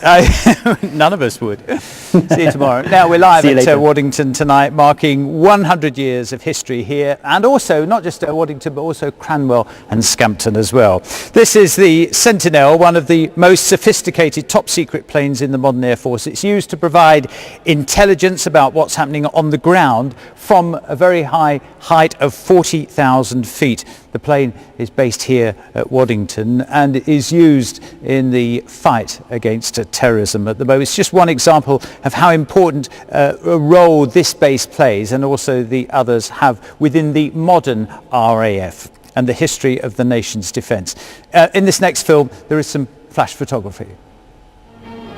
None of us would. See you tomorrow. Now we're live at Waddington tonight, marking 100 years of history here, and also not just at Waddington but also Cranwell and Scampton as well. This is the Sentinel, one of the most sophisticated top secret planes in the modern Air Force. It's used to provide intelligence about what's happening on the ground from a very high height of 40,000 feet. The plane is based here at Waddington and is used in the fight against terrorism at the moment. It's just one example of how important a role this base plays, and also the others have within the modern RAF and the history of the nation's defence. In this next film there is some flash photography.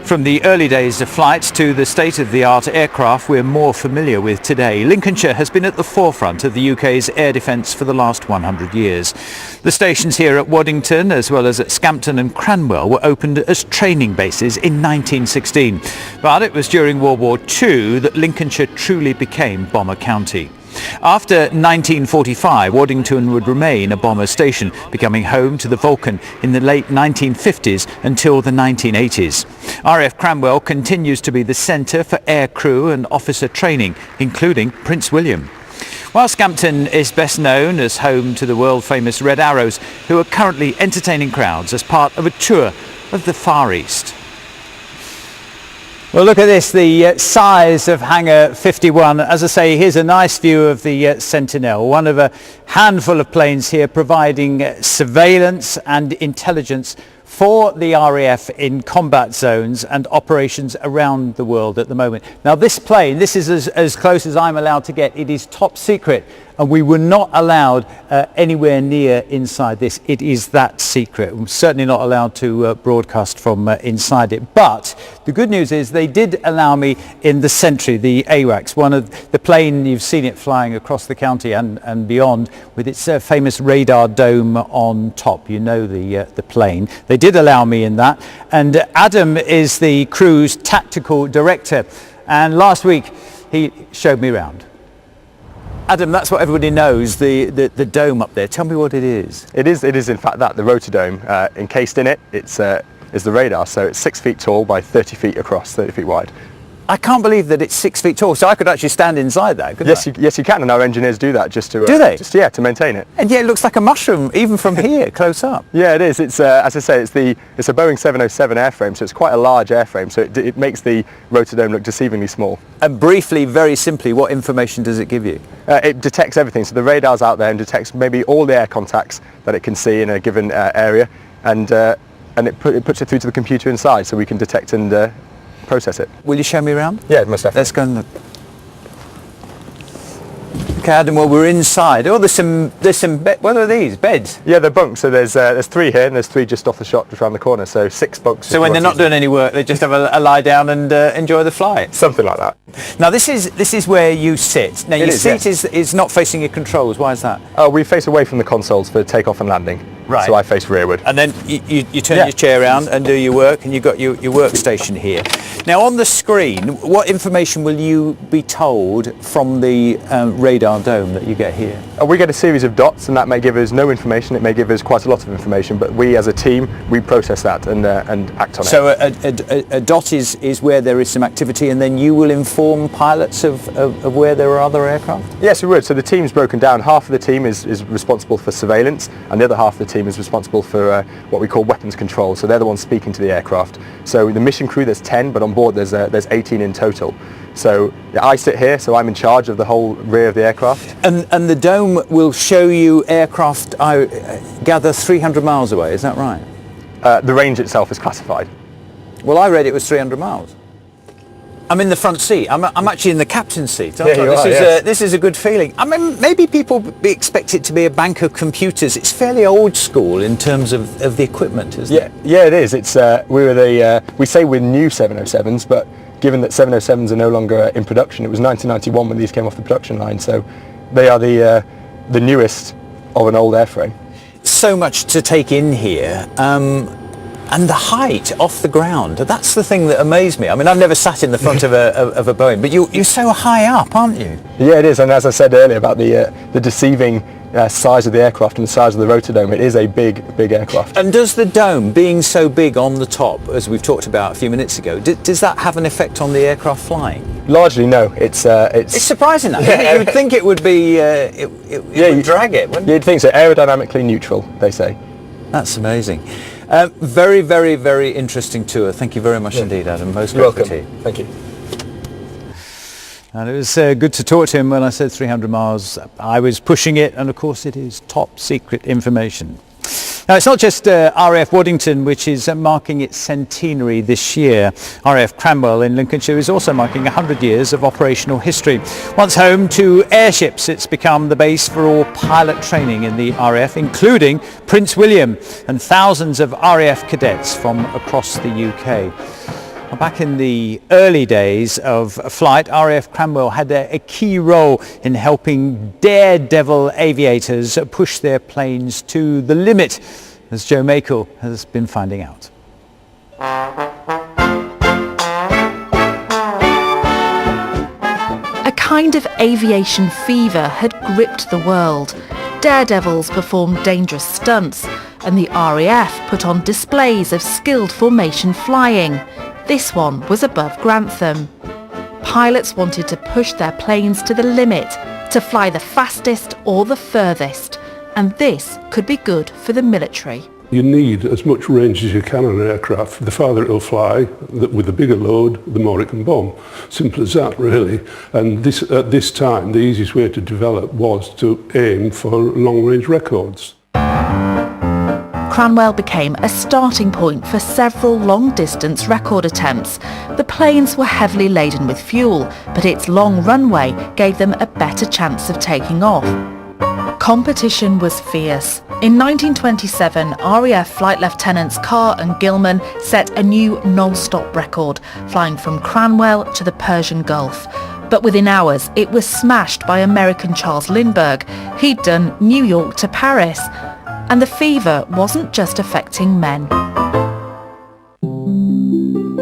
From the early days of flight to the state-of-the-art aircraft we're more familiar with today, Lincolnshire has been at the forefront of the UK's air defence for the last 100 years. The stations here at Waddington, as well as at Scampton and Cranwell, were opened as training bases in 1916. But it was during World War II that Lincolnshire truly became Bomber County. After 1945, Waddington would remain a bomber station, becoming home to the Vulcan in the late 1950s until the 1980s. RAF Cranwell continues to be the centre for air crew and officer training, including Prince William. While Scampton is best known as home to the world-famous Red Arrows, who are currently entertaining crowds as part of a tour of the Far East. Well, look at this, the size of Hangar 51. As I say, here's a nice view of the Sentinel, one of a handful of planes here providing surveillance and intelligence for the RAF in combat zones and operations around the world at the moment. Now this plane, this is as close as I'm allowed to get. It is top secret, and we were not allowed anywhere near inside this. It is that secret. We're certainly not allowed to broadcast from inside it. But the good news is they did allow me in the Sentry, the AWACS, one of the plane, you've seen it flying across the county and beyond, with its famous radar dome on top. You know the plane. They did allow me in that. And Adam is the crew's tactical director. And last week he showed me around. Adam, that's what everybody knows, the dome up there. Tell me what it is. It is in fact that, the rotodome. Encased in it, is the radar, so it's 6 feet tall by 30 feet across, 30 feet wide. I can't believe that it's 6 feet tall, so I could actually stand inside that, couldn't I? Yes, you can, and our engineers do that just to... Do they? To maintain it. And yeah, it looks like a mushroom, even from here, close up. Yeah, it is. It's, as I say, it's a Boeing 707 airframe, so it's quite a large airframe, so it makes the rotodome look deceivingly small. And briefly, very simply, what information does it give you? It detects everything, so the radar's out there and detects maybe all the air contacts that it can see in a given area, and it puts it through to the computer inside, so we can detect and process it. Will you show me around? Yeah, most definitely. Let's go and look. Okay, Adam, well, we're inside. Oh, there's some what are these, beds? Yeah, they're bunks, so there's 3 here and there's 3 just off the shot, just around the corner, so 6 bunks. So when they're not doing any work, they just have a lie down and enjoy the flight? Something like that. Now this is where you sit. Now your seat is not facing your controls. Why is that? Oh, we face away from the consoles for takeoff and landing. Right. So I face rearward. And then you turn your chair around and do your work, and you've got your workstation here. Now on the screen, what information will you be told from the radar dome that you get here? We get a series of dots, and that may give us no information, it may give us quite a lot of information, but we as a team, we process that and act on it. So a dot is where there is some activity, and then you will inform pilots of where there are other aircraft? Yes, we would. So the team's broken down. Half of the team is responsible for surveillance, and the other half of the team is responsible for what we call weapons control. So they're the ones speaking to the aircraft. So the mission crew, there's 10, but on board there's 18 in total. So yeah, I sit here, so I'm in charge of the whole rear of the aircraft. And the dome will show you aircraft, I gather, 300 miles away, is that right? The range itself is classified. Well, I read it was 300 miles. I'm in the front seat. I'm actually in the captain's seat. This is a good feeling. I mean, maybe people expect it to be a bank of computers. It's fairly old school in terms of the equipment, isn't it? Yeah, it is. It's we say we're new 707s, but given that 707s are no longer in production, it was 1991 when these came off the production line, so they are the newest of an old airframe. So much to take in here. And the height off the ground, that's the thing that amazed me. I mean, I've never sat in the front of a Boeing, but you're so high up, aren't you? Yeah, it is, and as I said earlier about the deceiving size of the aircraft and the size of the rotordome, it is a big aircraft. And does the dome, being so big on the top, as we've talked about a few minutes ago, does that have an effect on the aircraft flying? Largely, no. It's surprising that. Yeah. You would think it would be, it would drag it, wouldn't it? You'd think so. Aerodynamically neutral, they say. That's amazing. Very, very, very interesting tour. Thank you very much indeed, Adam. Most welcome. to you. Thank you. And it was good to talk to him. When I said 300 miles, I was pushing it, and of course it is top secret information. Now, it's not just RAF Waddington which is marking its centenary this year. RAF Cranwell in Lincolnshire is also marking 100 years of operational history. Once home to airships, it's become the base for all pilot training in the RAF, including Prince William and thousands of RAF cadets from across the UK. Back in the early days of flight, RAF Cranwell had a key role in helping daredevil aviators push their planes to the limit, as Joe Makel has been finding out. A kind of aviation fever had gripped the world. Daredevils performed dangerous stunts, and the RAF put on displays of skilled formation flying. This one was above Grantham. Pilots wanted to push their planes to the limit, to fly the fastest or the furthest, and this could be good for the military. You need as much range as you can on an aircraft. The farther it'll fly, with the bigger load, the more it can bomb. Simple as that, really. And at this time, the easiest way to develop was to aim for long-range records. Cranwell became a starting point for several long-distance record attempts. The planes were heavily laden with fuel, but its long runway gave them a better chance of taking off. Competition was fierce. In 1927, RAF Flight Lieutenants Carr and Gilman set a new non-stop record, flying from Cranwell to the Persian Gulf. But within hours, it was smashed by American Charles Lindbergh. He'd done New York to Paris. And the fever wasn't just affecting men.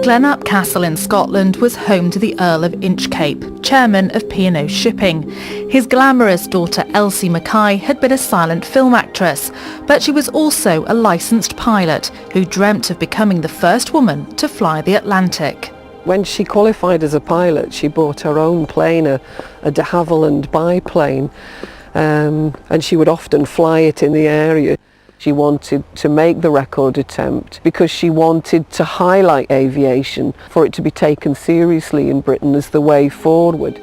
Glenup Castle in Scotland was home to the Earl of Inchcape, chairman of P&O Shipping. His glamorous daughter Elsie Mackay had been a silent film actress, but she was also a licensed pilot who dreamt of becoming the first woman to fly the Atlantic. When she qualified as a pilot, she bought her own plane, a de Havilland biplane. And she would often fly it in the area. She wanted to make the record attempt because she wanted to highlight aviation, for it to be taken seriously in Britain as the way forward.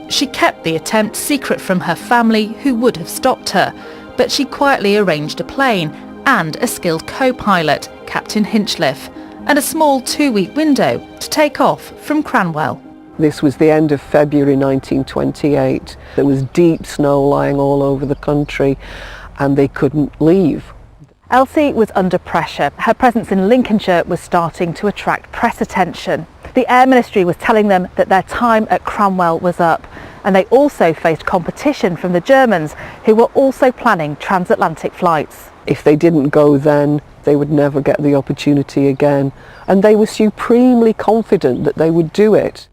She kept the attempt secret from her family, who would have stopped her, but she quietly arranged a plane and a skilled co-pilot, Captain Hinchliffe, and a small 2-week window to take off from Cranwell. This was the end of February 1928. There was deep snow lying all over the country and they couldn't leave. Elsie was under pressure. Her presence in Lincolnshire was starting to attract press attention. The Air Ministry was telling them that their time at Cranwell was up, and they also faced competition from the Germans, who were also planning transatlantic flights. If they didn't go then, they would never get the opportunity again, and they were supremely confident that they would do it.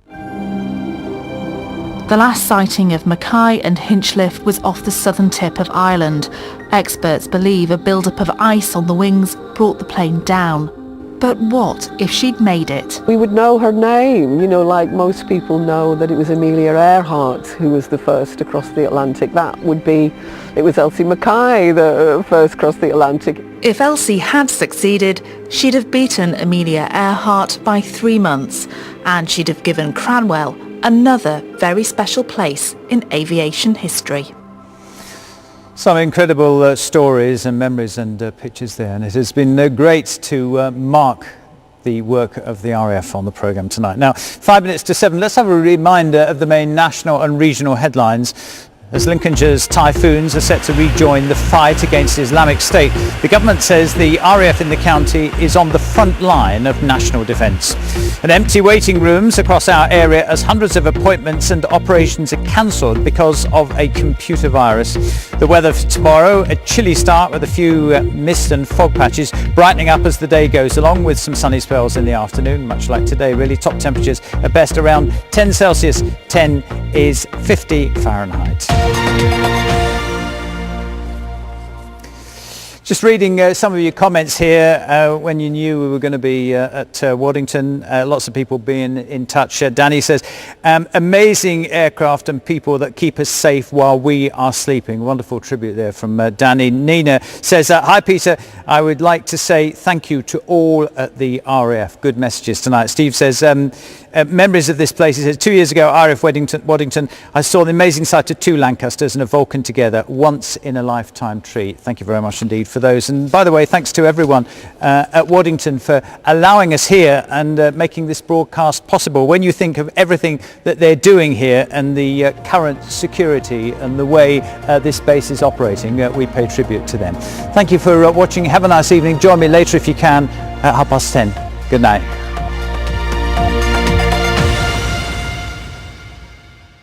The last sighting of Mackay and Hinchliffe was off the southern tip of Ireland. Experts believe a build-up of ice on the wings brought the plane down. But what if she'd made it? We would know her name, like most people know that it was Amelia Earhart who was the first to cross the Atlantic. It was Elsie Mackay the first crossed the Atlantic. If Elsie had succeeded, she'd have beaten Amelia Earhart by 3 months, and she'd have given Cranwell another very special place in aviation history. Some incredible stories and memories and pictures there, and it has been great to mark the work of the RAF on the programme tonight. Now, 5 minutes to 7, let's have a reminder of the main national and regional headlines. As Lincolnshire's typhoons are set to rejoin the fight against Islamic State, the government says the RAF in the county is on the front line of national defence. And empty waiting rooms across our area as hundreds of appointments and operations are cancelled because of a computer virus. The weather for tomorrow, a chilly start with a few mist and fog patches, brightening up as the day goes along with some sunny spells in the afternoon, much like today really. Top temperatures at best around 10 Celsius, 10 is 50 Fahrenheit. Just reading some of your comments here when you knew we were going to be at Waddington. Lots of people being in touch. Danny says, amazing aircraft and people that keep us safe while we are sleeping. Wonderful tribute there from Danny. Nina says, hi Peter, I would like to say thank you to all at the RAF. Good messages tonight. Steve says, memories of this place. He says, 2 years ago, RAF Waddington, I saw the amazing sight of 2 Lancasters and a Vulcan together. Once in a lifetime treat. Thank you very much indeed for those. And by the way, thanks to everyone at Waddington for allowing us here and making this broadcast possible. When you think of everything that they're doing here and the current security and the way this base is operating, we pay tribute to them. Thank you for watching. Have a nice evening. Join me later if you can at 10:30. Good night.